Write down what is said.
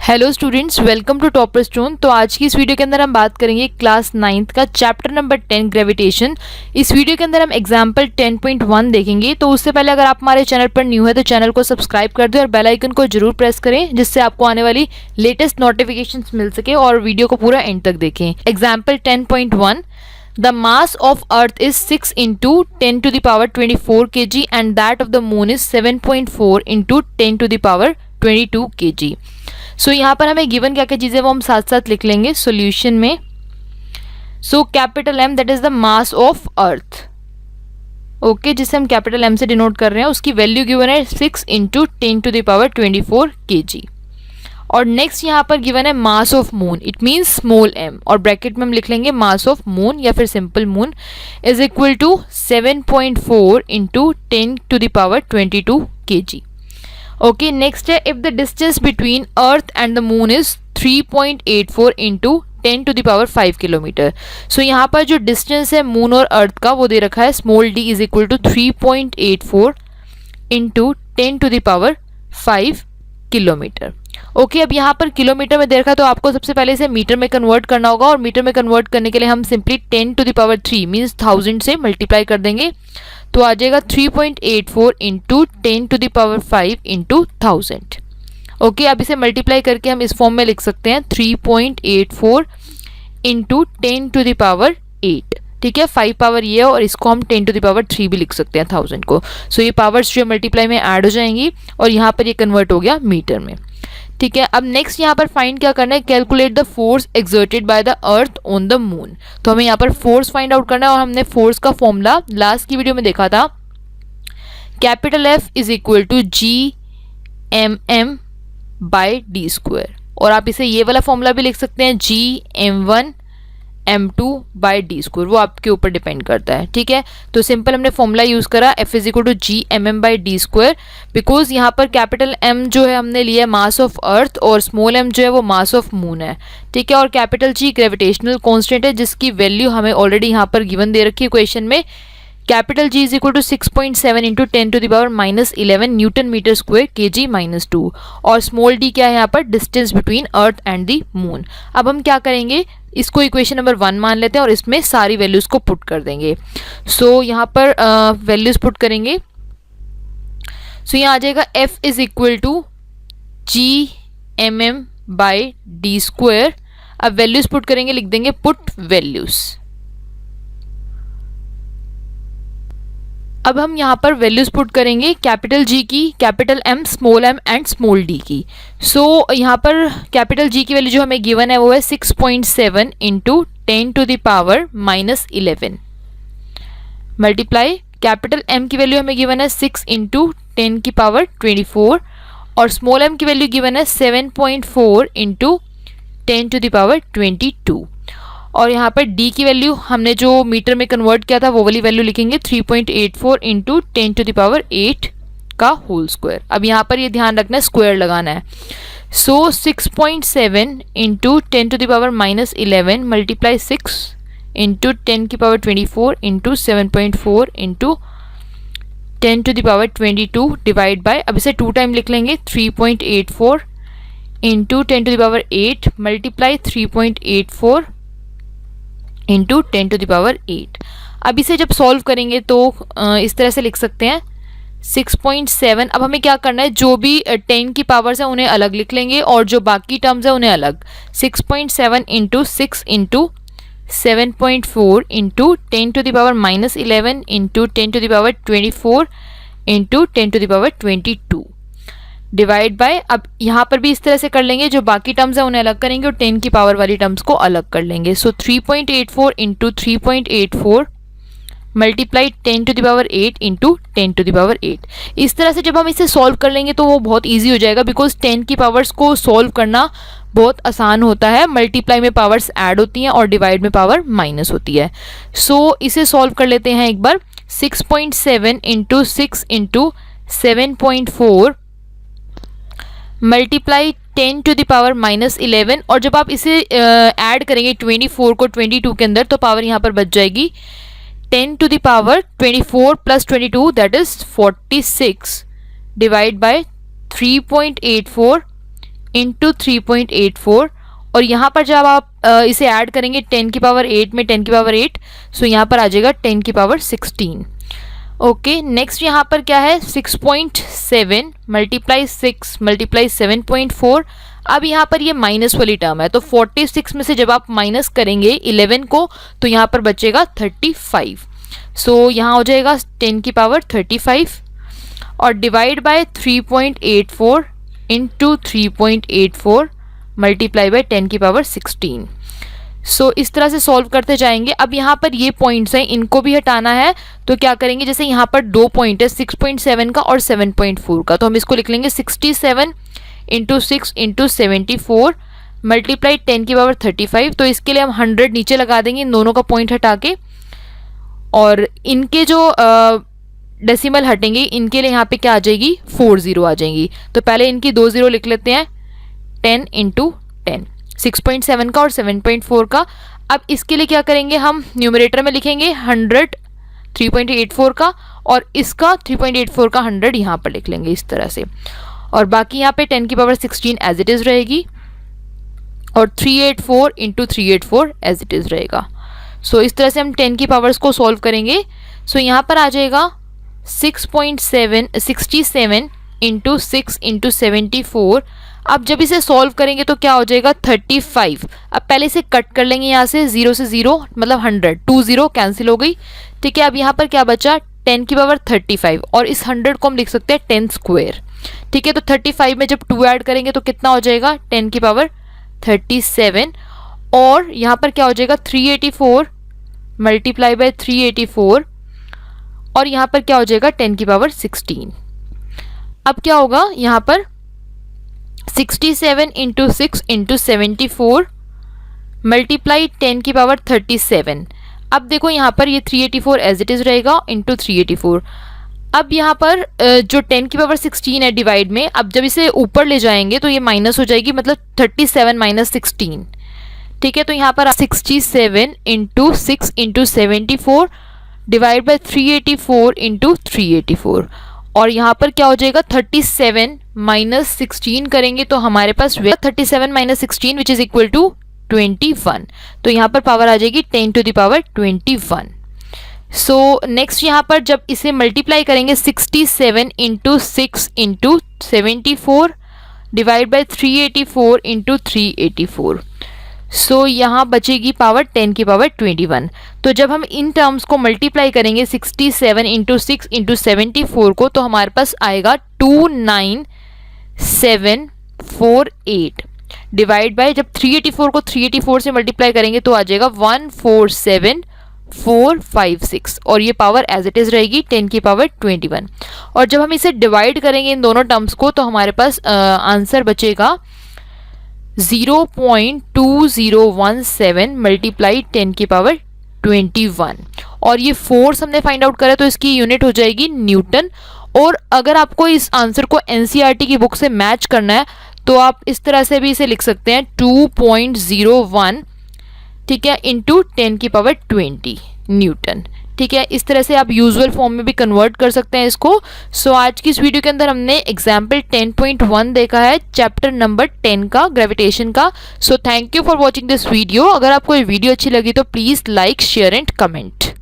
Hello students, welcome to Topper Stone. तो आज की इस वीडियो के अंदर हम बात करेंगे क्लास 9th का चैप्टर नंबर 10 ग्रेविटेशन। इस वीडियो के अंदर हम एग्जाम्पल 10.1 देखेंगे। तो उससे पहले अगर आप हमारे चैनल पर न्यू है तो चैनल को सब्सक्राइब कर दें और बेल आइकन को जरूर प्रेस करें, जिससे आपको आने वाली लेटेस्ट नोटिफिकेशंस मिल सके और वीडियो को पूरा एंड तक देखें। Example 10.1, The mass of Earth is 6 into 10 to the power 24 kg and that of the Moon is 7.4 into 10 to the power 22 kg। सो यहाँ पर हमें गिवन क्या क्या चीज़ें वो हम साथ साथ लिख लेंगे सॉल्यूशन में। So capital M that is the mass of earth, okay, जिसे हम कैपिटल M से डिनोट कर रहे हैं, उसकी वैल्यू गिवन है 6 into 10 to the power 24 kg। और नेक्स्ट यहाँ पर गिवन है mass of moon, it means small m, और ब्रैकेट में हम लिख लेंगे मास ऑफ मून या फिर simple moon is equal to 7.4 into 10 to the power 22 kg। Okay, next है if the distance between earth and the moon is 3.84 into 10 to the power 5 kilometre. So यहाँ पर जो डिस्टेंस है moon और अर्थ का वो दे रखा है small d is equal to 3.84 into 10 to the power 5 kilometre. Okay, अब यहाँ पर किलोमीटर में दे रखा है तो आपको सबसे पहले इसे मीटर में कन्वर्ट करना होगा, और मीटर में कन्वर्ट करने के लिए हम simply 10 to the power 3 means 1000 से मल्टीप्लाई कर देंगे, तो आ जाएगा 3.84 into 10 to the power 5 into 1000। Okay, अब इसे मल्टीप्लाई करके हम इस फॉर्म में लिख सकते हैं 3.84 इंटू 10 टू द पावर 8। ठीक है, 5 पावर ये है और इसको हम 10 टू द पावर 3 भी लिख सकते हैं 1000 को। सो ये पावर्स जो मल्टीप्लाई में ऐड हो जाएंगी और यहाँ पर ये कन्वर्ट हो गया मीटर में। ठीक है, अब नेक्स्ट यहाँ पर फाइंड क्या करना है, calculate the force exerted by the earth on the moon. तो हमें यहाँ पर फोर्स फाइंड आउट करना है, और हमने फोर्स का फॉर्मूला लास्ट की वीडियो में देखा था, capital F is equal to G_m_m by d square, और आप इसे ये वाला फॉर्मूला भी लिख सकते हैं G_m_1 m2 by d square, वो आपके ऊपर डिपेंड करता है। ठीक है, तो सिंपल हमने फॉर्मूला यूज़ करा F is equal to G_m_m by d square, because यहाँ पर कैपिटल M जो है हमने लिया है मास ऑफ अर्थ और स्मॉल m जो है वो मास ऑफ मून है। ठीक है, और कैपिटल G ग्रेविटेशनल कॉन्स्टेंट है, जिसकी वैल्यू हमें ऑलरेडी यहाँ पर गिवन दे रखी है क्वेश्चन में। Capital G is equal to 6.7 into 10 to the power -11 newton metre square kg-2, और स्मॉल d क्या है यहाँ पर, distance between earth and the moon. अब हम क्या करेंगे, इसको इक्वेशन नंबर 1 मान लेते हैं और इसमें सारी वैल्यूज़ को पुट कर देंगे। सो यहाँ पर वैल्यूज़ पुट करेंगे, सो यहाँ आ जाएगा F is equal to G_m_m by d square. अब वैल्यूज़ पुट करेंगे, लिख देंगे पुट वैल्यूज़। अब हम यहाँ पर वैल्यूज़ पुट करेंगे कैपिटल G की, capital M, small m and small d की। सो यहाँ पर कैपिटल G की वैल्यू जो हमें गिवन है वो है 6.7 into 10 to the power -11 multiply capital M की वैल्यू हमें गिवन है 6 इंटू 10 की पावर 24, और स्मॉल m की वैल्यू गिवन है 7.4 इंटू 10 टू द पावर 22, और यहाँ पर d की वैल्यू हमने जो मीटर में कन्वर्ट किया था वो वाली वैल्यू लिखेंगे 3.84 इंटू 10 टू द पावर 8 का होल स्क्वायर। अब यहाँ पर ये ध्यान रखना है स्क्वायर लगाना है। So 6.7 into 10 to the power -11 multiply 6 into 10 की power 24 into 7.4 into 10 to the power 22 divide by, अब इसे 2 टाइम लिख लेंगे, 3.84 into 10 to the power 8 multiply 3.84 into 10 to the power 8। अब इसे जब सॉल्व करेंगे तो इस तरह से लिख सकते हैं 6.7। अब हमें क्या करना है, जो भी 10 की पावर्स है उन्हें अलग लिख लेंगे और जो बाकी टर्म्स है उन्हें अलग। 6.7 into 6 into 7.4 into 10 to the power -11 into 10 to the power 24 into 10 to the power 22 divide by, अब यहाँ पर भी इस तरह से कर लेंगे, जो बाकी टर्म्स है उन्हें अलग करेंगे और 10 की पावर वाली टर्म्स को अलग कर लेंगे। So 3.84 into 3.84 multiply 10 to the power 8 into 10 to the power 8। इस तरह से जब हम इसे सॉल्व कर लेंगे तो वो बहुत ईजी हो जाएगा, बिकॉज 10 की पावर्स को सॉल्व करना बहुत आसान होता है। मल्टीप्लाई में पावर्स ऐड होती हैं और डिवाइड में पावर माइनस होती है। सो इसे सॉल्व कर लेते हैं एक बार। 6.7 into 6 into 7.4 multiply 10 to the power -11, और जब आप इसे ऐड करेंगे 24 को 22 के अंदर तो पावर यहाँ पर बच जाएगी 10 to the power 24 plus 22 that is 46 divide by 3.84 into 3.84 और यहाँ पर जब आप इसे ऐड करेंगे 10 की पावर 8 में 10 की पावर 8, सो यहाँ पर आ जाएगा 10 की पावर 16। ओके, नेक्स्ट यहाँ पर क्या है 6.7 मल्टीप्लाई 6 मल्टीप्लाई 7.4। अब यहाँ पर ये माइनस वाली टर्म है, तो 46 में से जब आप माइनस करेंगे 11 को तो यहाँ पर बचेगा 35। सो यहाँ हो जाएगा 10 की पावर 35 और divide by 3.84 into 3.84 multiply by 10 की पावर 16। सो इस तरह से सॉल्व करते जाएंगे। अब यहाँ पर ये पॉइंट्स हैं, इनको भी हटाना है, तो क्या करेंगे, जैसे यहाँ पर दो पॉइंट है 6.7 का और 7.4 का, तो हम इसको लिख लेंगे 67 इंटू 6 इंटू 74 मल्टीप्लाई 10 की पावर 35। तो इसके लिए हम 100 नीचे लगा देंगे इन दोनों का पॉइंट हटा के, और इनके जो डेसिमल हटेंगे इनके लिए यहाँ पे क्या आ जाएगी 4 0 आ जाएंगी। तो पहले इनकी 2 0 लिख लेते हैं, 10 इंटू 10 6.7 का और 7.4 का। अब इसके लिए क्या करेंगे, हम न्यूमरेटर में लिखेंगे 100 3.84 का और इसका 3.84 का 100 यहाँ पर लिख लेंगे इस तरह से, और बाकी यहाँ पे 10 की पावर 16 एज इट इज़ रहेगी और 384 इंटू 384 एज इट इज़ रहेगा। सो इस तरह से हम 10 की पावर्स को सॉल्व करेंगे। सो यहाँ पर आ जाएगा 67 इंटू 6 इंटू 74। अब जब इसे सॉल्व करेंगे तो क्या हो जाएगा 35। अब पहले इसे कट कर लेंगे यहाँ से 0 से 0 मतलब 100, 2 0 कैंसिल हो गई। ठीक है, अब यहाँ पर क्या बचा 10 की पावर 35 और इस 100 को हम लिख सकते हैं 10 स्क्वायर। ठीक है, तो 35 में जब 2 ऐड करेंगे तो कितना हो जाएगा 10 की पावर 37 और यहाँ पर क्या हो जाएगा 384 मल्टीप्लाई बाय 384 और यहाँ पर क्या हो जाएगा 10 की पावर 16। अब क्या होगा यहाँ पर 67 इंटू 6 इंटू 74 मल्टीप्लाई 10 की पावर 37। अब देखो यहाँ पर ये 384 एज इट इज़ रहेगा इंटू 384। अब यहाँ पर जो 10 की पावर 16 है डिवाइड में, अब जब इसे ऊपर ले जाएंगे तो ये माइनस हो जाएगी, मतलब 37 माइनस 16। ठीक है, तो यहाँ पर 67 into 6 into 74 divide by 384 into 384 और यहाँ पर क्या हो जाएगा 37 माइनस 16 करेंगे तो हमारे पास 37 minus 16 which is equal to 21। तो यहाँ पर पावर आ जाएगी 10 to the power 21। So next यहाँ पर जब इसे मल्टीप्लाई करेंगे 67 into 6 into 74 divide by 384 into 384। So यहाँ बचेगी पावर 10 की पावर 21। तो जब हम इन टर्म्स को मल्टीप्लाई करेंगे 67 इंटू 6 इंटू 74 को तो हमारे पास आएगा 29748 डिवाइड बाय जब 384 को 384 से मल्टीप्लाई करेंगे तो आ जाएगा 147456 और ये पावर एज इट इज़ रहेगी 10 की पावर 21। और जब हम इसे डिवाइड करेंगे इन दोनों टर्म्स को तो हमारे पास आंसर बचेगा 0.2017 मल्टीप्लाई 10 की पावर 21 और ये फोर्स हमने फाइंड आउट करा तो इसकी यूनिट हो जाएगी न्यूटन। और अगर आपको इस आंसर को एनसीईआरटी की बुक से मैच करना है तो आप इस तरह से भी इसे लिख सकते हैं 2.01 ठीक है इंटू 10 की पावर 20 न्यूटन। ठीक है, इस तरह से आप यूजुअल फॉर्म में भी कन्वर्ट कर सकते हैं इसको। सो आज की इस वीडियो के अंदर हमने एग्जाम्पल 10.1 देखा है चैप्टर नंबर 10 का ग्रेविटेशन का। So thank you for watching this video. अगर आपको ये वीडियो अच्छी लगी तो please like share and comment.